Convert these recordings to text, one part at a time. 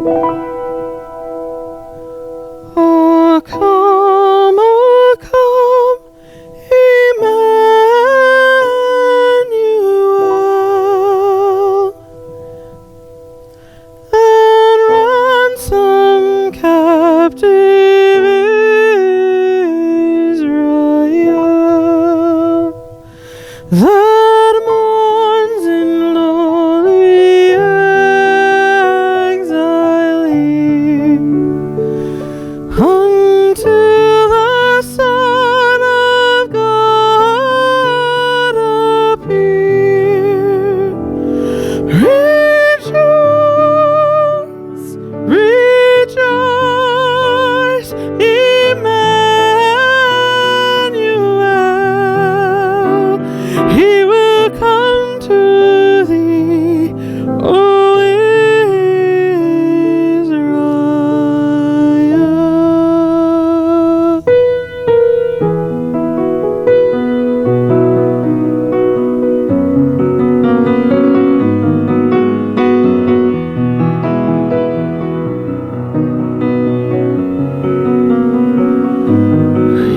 Oh come, Emmanuel, and ransom captive Israel, that mourns in lonely exile here, until the Son of God appear. Rejoice, rejoice, Emmanuel, He will come to thee, O Israel.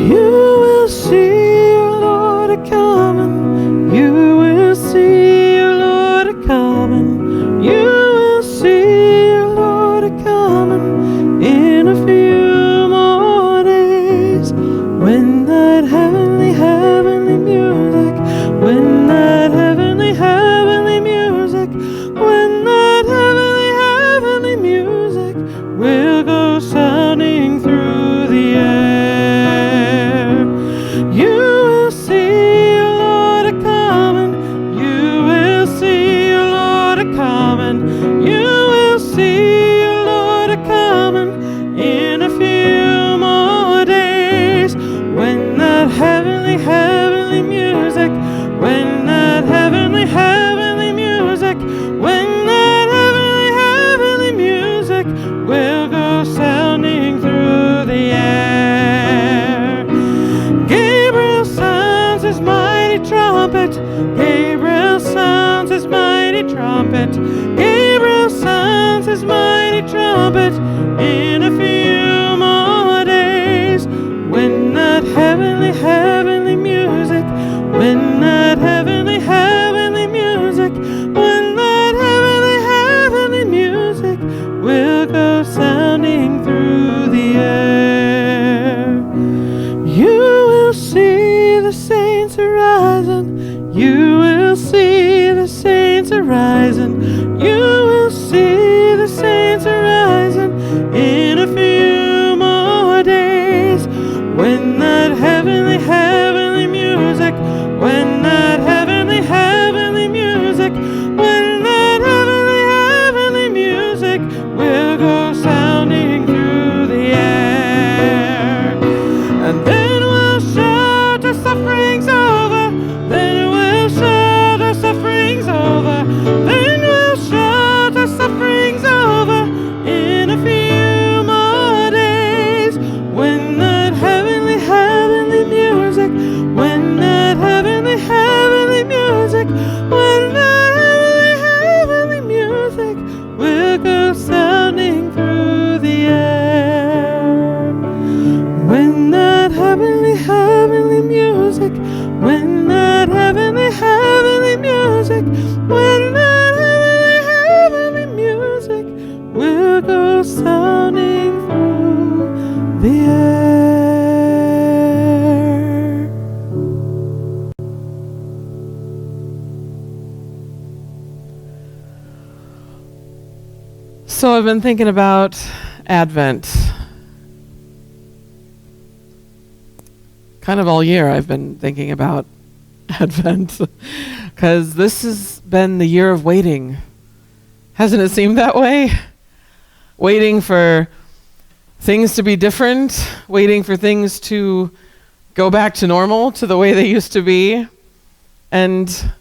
You will see your Lord a-comin', you will see your Lord a-comin', you will see your Lord a-comin' in a few more days, when that heavenly, heavenly music, when that heavenly, heavenly music, when that heavenly, heavenly music will go sounding through the air. You will see your Lord a-comin', you will see your Lord a-comin', you will see your Lord a-comin' in a few more days, when that heavenly, heavenly music, when that heavenly, heavenly music, when that heavenly, heavenly music will go sounding through the air. Gabriel sounds his mighty trumpet, Gabriel sounds his mighty trumpet, Gabriel sounds his mighty trumpet in a few more days, when that heavenly, heavenly music, when that heavenly, heavenly music, when that heavenly, heavenly music will go sounding through the air. You will see the saints arising, you will see the saints arising, you will see the saints arising in a few more days, when that heavenly, heavenly music, when that heavenly, heavenly music, when that heavenly, heavenly music will go sounding through the air. And then we'll shout our sufferings over, then we'll shout our sufferings over, then we'll shout our sufferings over in a few more days, when that heavenly, heavenly music, when that heavenly, heavenly music, when that heavenly, heavenly music will go sounding through the air. When that heavenly, heavenly music, when that heavenly, heavenly music, when that heavenly, heavenly music will go sounding through the air. So I've been thinking about Advent. Kind of all year I've been thinking about Advent, because this has been the year of waiting. Hasn't it seemed that way? Waiting for things to be different, waiting for things to go back to normal, to the way they used to be. And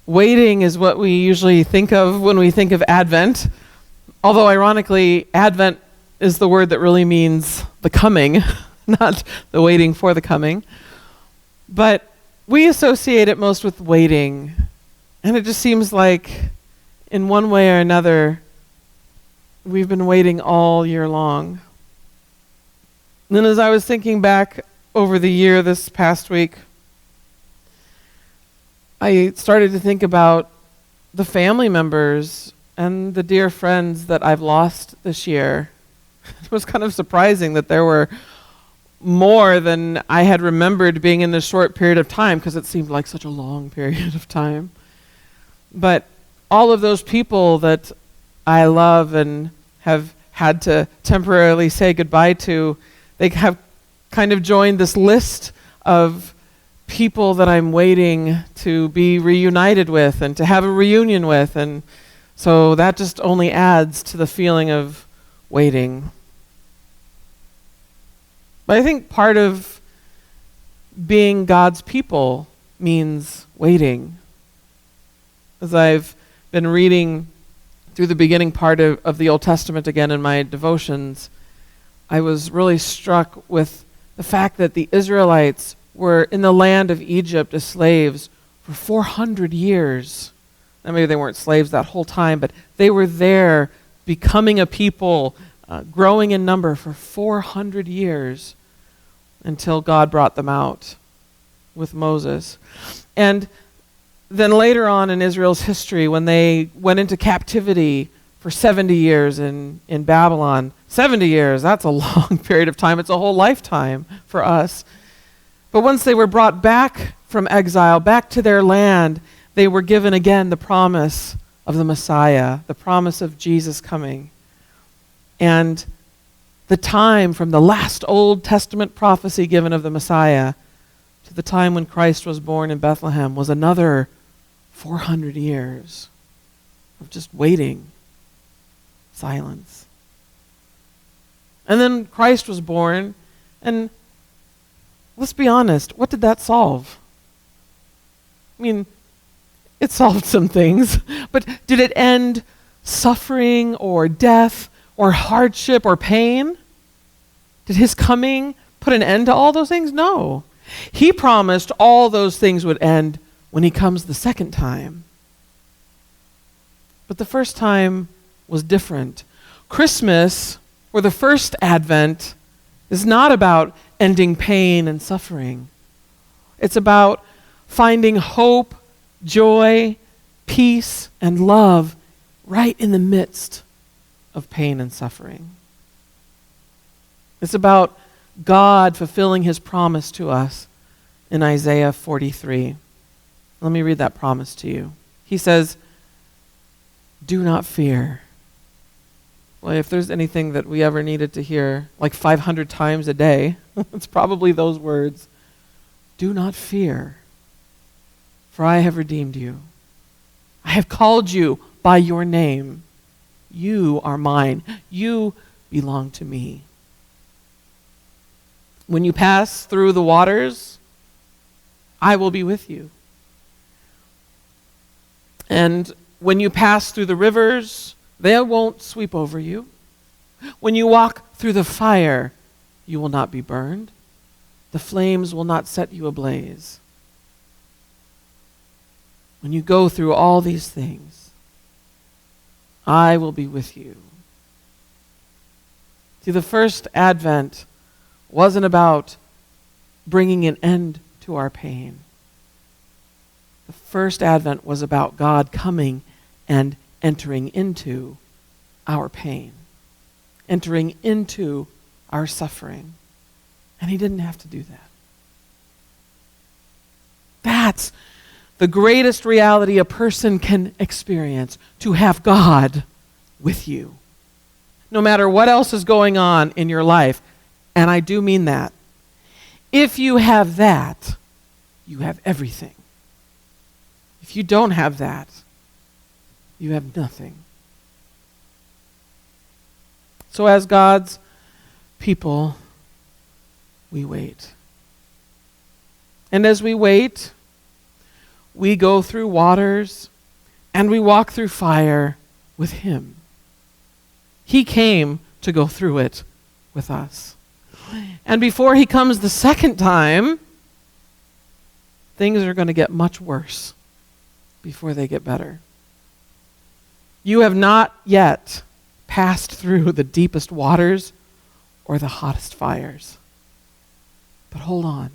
waiting is what we usually think of when we think of Advent. Although ironically, Advent is the word that really means the coming, not the waiting for the coming. But we associate it most with waiting. And it just seems like in one way or another, we've been waiting all year long. And then as I was thinking back over the year this past week, I started to think about the family members and the dear friends that I've lost this year. It was kind of surprising that there were more than I had remembered being in this short period of time, because it seemed like such a long period of time. But all of those people that I love and have had to temporarily say goodbye to, they have kind of joined this list of people that I'm waiting to be reunited with and to have a reunion with. And so that just only adds to the feeling of waiting. But I think part of being God's people means waiting. As I've been reading through the beginning part of the Old Testament again in my devotions, I was really struck with the fact that the Israelites were in the land of Egypt as slaves for 400 years. Now, maybe they weren't slaves that whole time, but they were there becoming a people, growing in number for 400 years until God brought them out with Moses. And then later on in Israel's history, when they went into captivity for 70 years in Babylon, 70 years, that's a long period of time. It's a whole lifetime for us. But once they were brought back from exile, back to their land, they were given again the promise of the Messiah, the promise of Jesus coming. And the time from the last Old Testament prophecy given of the Messiah to the time when Christ was born in Bethlehem was another 400 years of just waiting, silence. And then Christ was born, and let's be honest, what did that solve? I mean, it solved some things, but did it end suffering or death or hardship or pain? Did his coming put an end to all those things? No. He promised all those things would end when he comes the second time. But the first time was different. Christmas, or the first Advent, is not about ending pain and suffering. It's about finding hope, joy, peace, and love right in the midst of pain and suffering. It's about God fulfilling his promise to us in Isaiah 43. Let me read that promise to you. He says, "Do not fear." Well, if there's anything that we ever needed to hear like 500 times a day, it's probably those words. "Do not fear, for I have redeemed you. I have called you by your name. You are mine. You belong to me. When you pass through the waters, I will be with you. And when you pass through the rivers, they won't sweep over you. When you walk through the fire, you will not be burned. The flames will not set you ablaze. When you go through all these things, I will be with you." See, the first Advent wasn't about bringing an end to our pain. The first Advent was about God coming and entering into our pain, entering into our suffering. And he didn't have to do that. That's the greatest reality a person can experience, to have God with you. No matter what else is going on in your life, and I do mean that. If you have that, you have everything. If you don't have that, you have nothing. So as God's people, we wait. And as we wait, we go through waters and we walk through fire with him. He came to go through it with us. And before he comes the second time, things are going to get much worse before they get better. You have not yet passed through the deepest waters or the hottest fires. But hold on.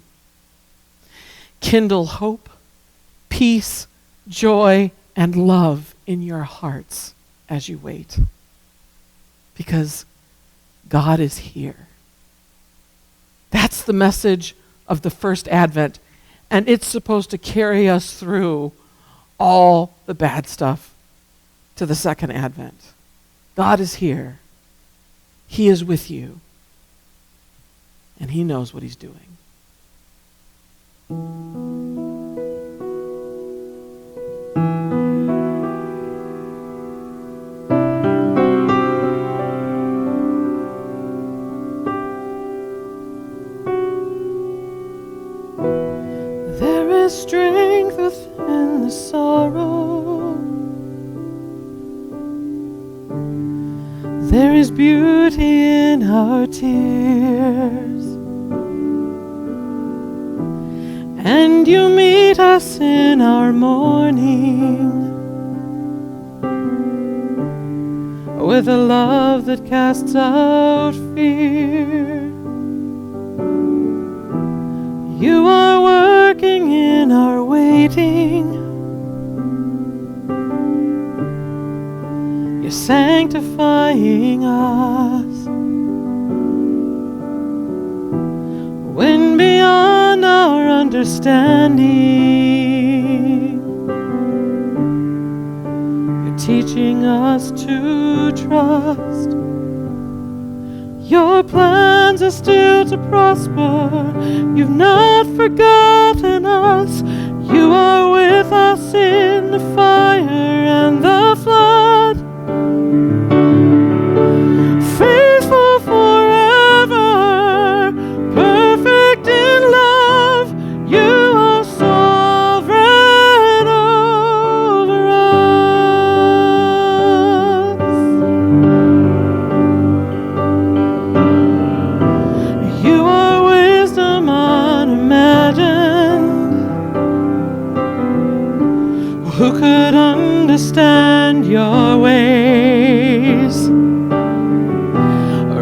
Kindle hope, peace, joy, and love in your hearts as you wait. Because God is here. That's the message of the first Advent, and it's supposed to carry us through all the bad stuff to the second Advent. God is here. He is with you, and he knows what he's doing. There is strength within the sorrow. There is beauty in our tears. And you meet us in our mourning with a love that casts out fear. You are working in our waiting. You're sanctifying us. When beyond our understanding, you're teaching us to trust. Your plans are still to prosper. You've not forgotten us. You are with us in the fire and the flood. Faithful forever, perfect in love. You are sovereign over us. You are wisdom unimagined. Who could understand your ways?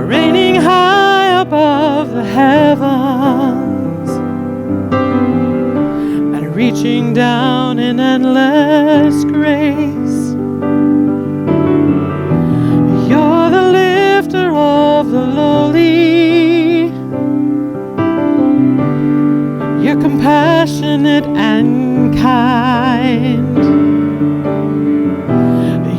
Reigning high above the heavens and reaching down in endless grace. You're the lifter of the lowly. You're compassionate and kind.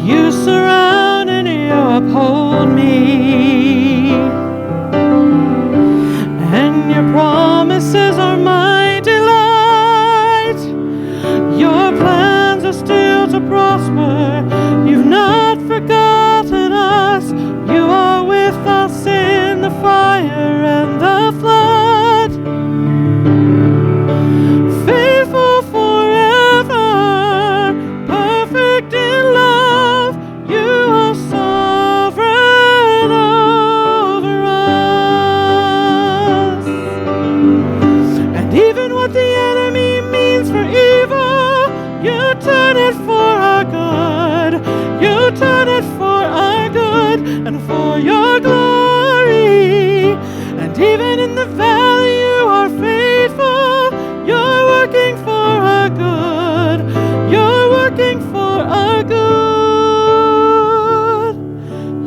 You surround and you uphold me, and your promises are my delight. Your plans are still to prosper. You've not forgotten us. You are with us in the fire and the flood. Faithful forever, perfect in love. You are sovereign over us. And even what the enemy means for evil, you turn it for our good. You turn it for our good and for your glory. And even in the valley you are faithful. You're working for our good. You're working for our good.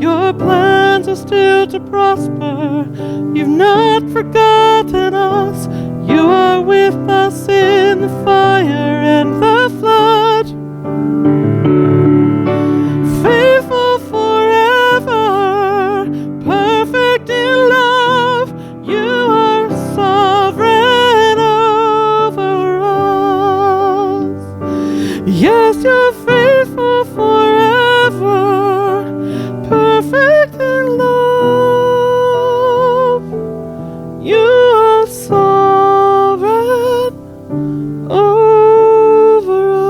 Your plans are still to prosper. You've not forgotten us. You are with us in the fire and the flood. Faithful forever, perfect in love. You are sovereign over us. Yes, you're faithful forever, perfect in love. You are sovereign over us.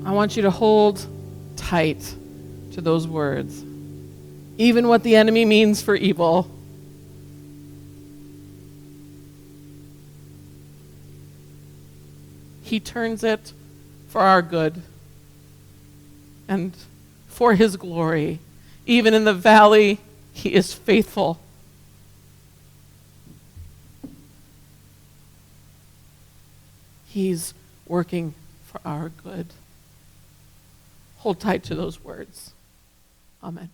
I want you to hold tight to those words. even what the enemy means for evil. He turns it for our good and for his glory. Even in the valley, he is faithful. He's working for our good. Hold tight to those words. Amen.